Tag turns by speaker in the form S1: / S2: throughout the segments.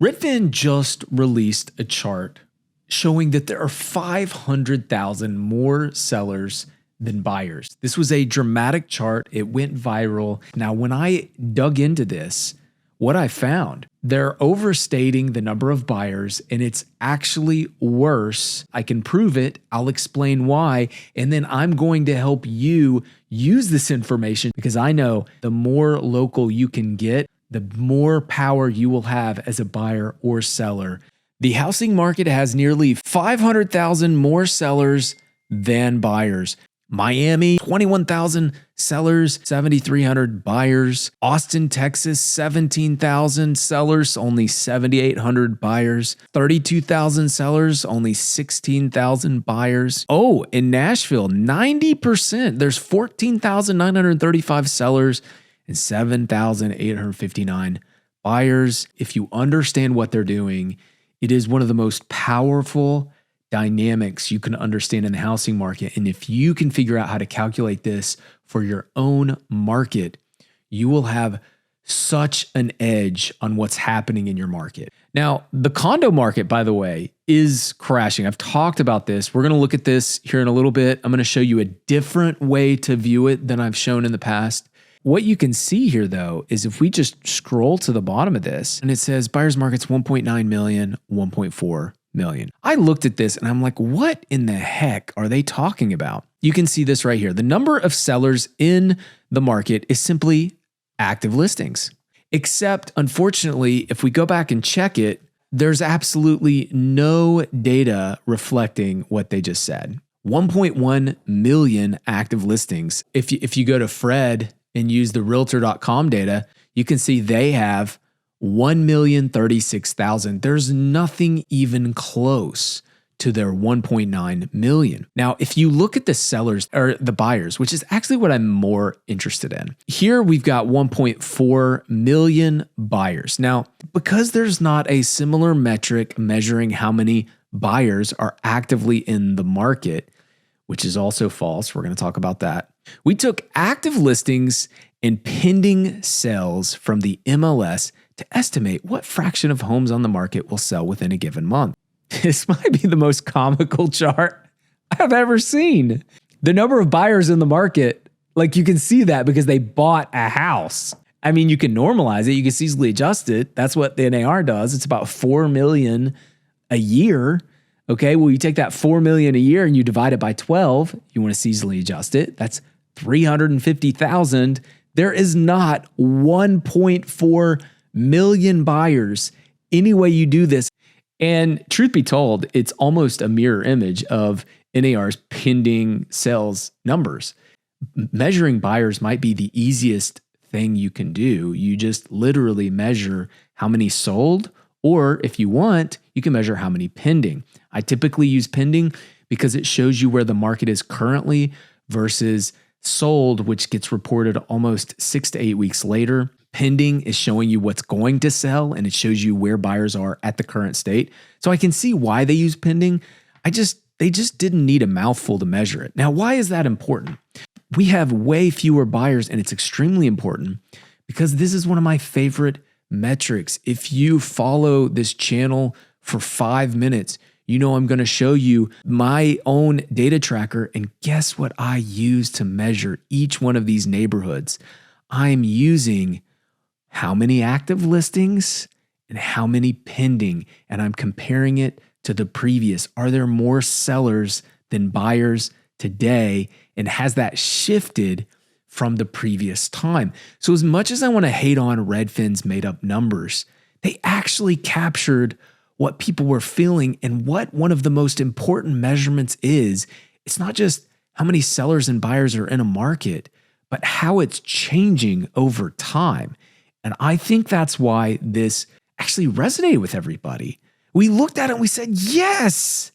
S1: Redfin just released a chart showing that there are 500,000 more sellers than buyers. This was a dramatic chart. It went viral. Now, when I dug into this, what I found, they're overstating the number of buyers, and it's actually worse. I can prove it. I'll explain why. And then I'm going to help you use this information because I know the more local you can get, the more power you will have as a buyer or seller. The housing market has nearly 500,000 more sellers than buyers. Miami, 21,000 sellers, 7,300 buyers. Austin, Texas, 17,000 sellers, only 7,800 buyers. 32,000 sellers, only 16,000 buyers. Oh, in Nashville, 90%. There's 14,935 sellers and 7,859 buyers. If you understand what they're doing, it is one of the most powerful dynamics you can understand in the housing market. And if you can figure out how to calculate this for your own market, you will have such an edge on what's happening in your market. Now, the condo market, by the way, is crashing. I've talked about this. We're going to look at this here in a little bit. I'm going to show you a different way to view it than I've shown in the past. What you can see here, though, is if we just scroll to the bottom of this, and it says buyer's market's 1.9 million, 1.4 million. I looked at this and I'm like, what in the heck are they talking about? You can see this right here. The number of sellers in the market is simply active listings. Except, unfortunately, if we go back and check it, there's absolutely no data reflecting what they just said. 1.1 million active listings. If you go to Fred and use the realtor.com data, you can see they have 1,036,000. There's nothing even close to their 1.9 million. Now, if you look at the sellers or the buyers, which is actually what I'm more interested in, here we've got 1.4 million buyers. Now, because there's not a similar metric measuring how many buyers are actively in the market, which is also false, we're going to talk about that. We took active listings and pending sales from the MLS to estimate what fraction of homes on the market will sell within a given month. This might be the most comical chart I've ever seen. The number of buyers in the market, like you can see that because they bought a house. I mean, you can normalize it. You can easily adjust it. That's what the NAR does. It's about 4 million a year. Okay, well, you take that 4 million a year and you divide it by 12. You want to seasonally adjust it. That's 350,000. There is not 1.4 million buyers any way you do this. And truth be told, it's almost a mirror image of NAR's pending sales numbers. Measuring buyers might be the easiest thing you can do. You just literally measure how many sold, or if you want, you can measure how many pending. I typically use pending because it shows you where the market is currently versus sold, which gets reported almost 6 to 8 weeks later. Pending is showing you what's going to sell, and it shows you where buyers are at the current state. So I can see why they use pending. They just didn't need a mouthful to measure it. Now, why is that important? We have way fewer buyers, and it's extremely important because this is one of my favorite metrics. If you follow this channel for 5 minutes, you know I'm going to show you my own data tracker, and guess what I use to measure each one of these neighborhoods? I'm using how many active listings and how many pending, and I'm comparing it to the previous. Are there more sellers than buyers today, and has that shifted from the previous time? So as much as I want to hate on Redfin's made up numbers, they actually captured what people were feeling, and what one of the most important measurements is. It's not just how many sellers and buyers are in a market, but how it's changing over time. And I think that's why this actually resonated with everybody. We looked at it and we said, yes,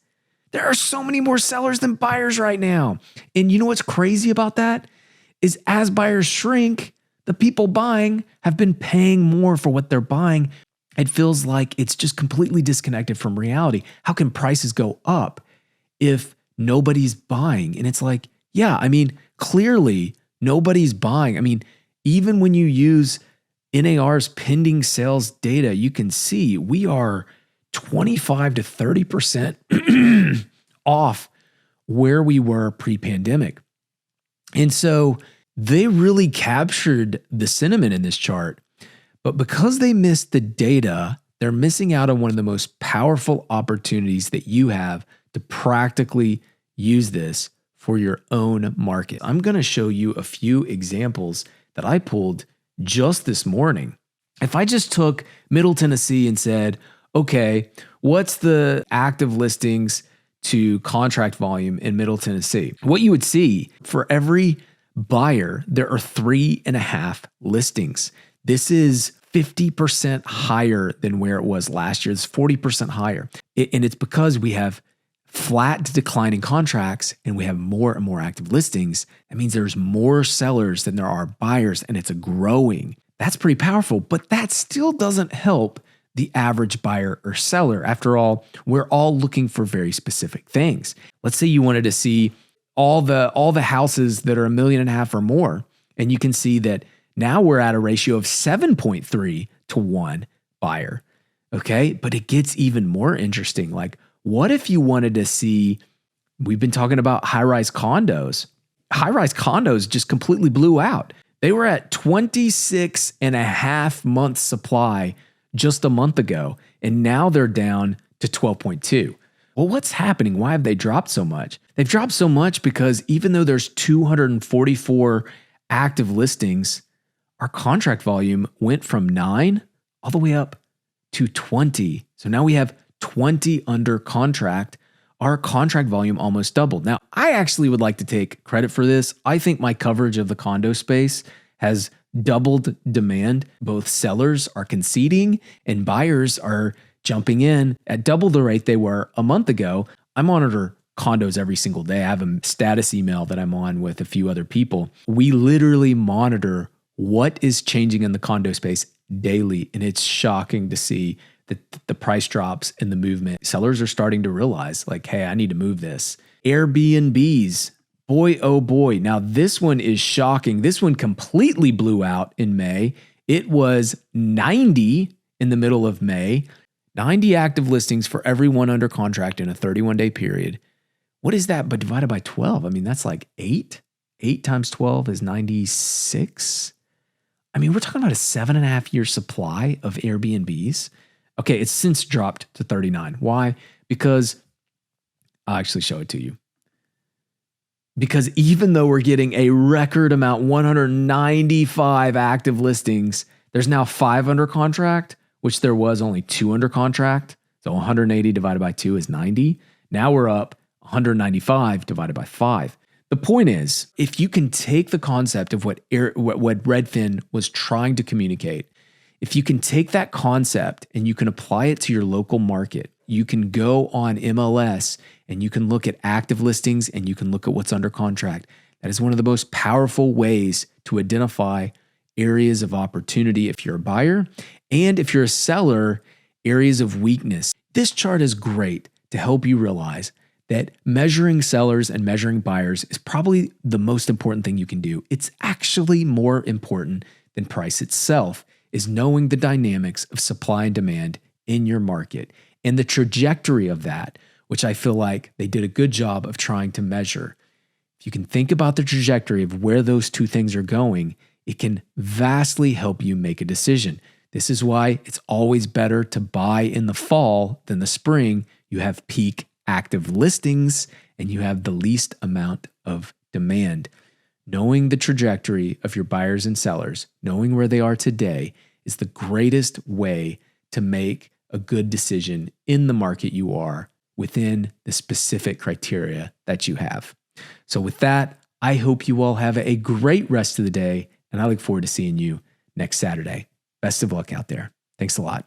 S1: there are so many more sellers than buyers right now. And you know what's crazy about that is as buyers shrink, the people buying have been paying more for what they're buying. It feels like it's just completely disconnected from reality. How can prices go up if nobody's buying? And it's like, yeah, I mean, clearly nobody's buying. I mean, even when you use NAR's pending sales data, you can see we are 25 to 30% off where we were pre-pandemic. And so they really captured the sentiment in this chart. But because they missed the data, they're missing out on one of the most powerful opportunities that you have to practically use this for your own market. I'm going to show you a few examples that I pulled just this morning. If I just took Middle Tennessee and said, okay, what's the active listings to contract volume in Middle Tennessee? What you would see, for every buyer, there are 3.5 listings. This is 50% higher than where it was last year. It's 40% higher. And it's because we have flat to declining contracts and we have more and more active listings. That means there's more sellers than there are buyers, and it's growing. That's pretty powerful, but that still doesn't help the average buyer or seller. After all, we're all looking for very specific things. Let's say you wanted to see all the houses that are $1.5 million or more, and you can see that now we're at a ratio of 7.3 to 1 buyer. Okay, but it gets even more interesting. Like, what if you wanted to see, we've been talking about high-rise condos. High-rise condos just completely blew out. They were at 26 and a half months supply just a month ago, and now they're down to 12.2. Well, what's happening? Why have they dropped so much? They've dropped so much because even though there's 244 active listings, our contract volume went from 9 all the way up to 20. So now we have 20 under contract. Our contract volume almost doubled. Now, I actually would like to take credit for this. I think my coverage of the condo space has doubled demand. Both sellers are conceding and buyers are jumping in at double the rate they were a month ago. I monitor condos every single day. I have a status email that I'm on with a few other people. We literally monitor what is changing in the condo space daily, and it's shocking to see the price drops and the movement. Sellers are starting to realize, like, hey, I need to move this. Airbnbs, boy, oh boy. Now, this one is shocking. This one completely blew out in May. It was 90 in the middle of May, 90 active listings for everyone under contract in a 31-day period. What is that? But divided by 12, I mean, that's like 8. 8 times 12 is 96. I mean, we're talking about a 7.5-year supply of Airbnbs. Okay, it's since dropped to 39. Why? Because I'll actually show it to you. Because even though we're getting a record amount, 195 active listings, there's now 5 under contract, which there was only 2 under contract. So 180 divided by 2 is 90. Now we're up 195 divided by 5. The point is, if you can take the concept of what Redfin was trying to communicate, if you can take that concept and you can apply it to your local market, you can go on MLS and you can look at active listings and you can look at what's under contract. That is one of the most powerful ways to identify areas of opportunity if you're a buyer, and if you're a seller, areas of weakness. This chart is great to help you realize that measuring sellers and measuring buyers is probably the most important thing you can do. It's actually more important than price itself, is knowing the dynamics of supply and demand in your market and the trajectory of that, which I feel like they did a good job of trying to measure. If you can think about the trajectory of where those two things are going, it can vastly help you make a decision. This is why it's always better to buy in the fall than the spring. You have peak active listings and you have the least amount of demand. Knowing the trajectory of your buyers and sellers, knowing where they are today, is the greatest way to make a good decision in the market you are within the specific criteria that you have. So with that, I hope you all have a great rest of the day, and I look forward to seeing you next Saturday. Best of luck out there. Thanks a lot.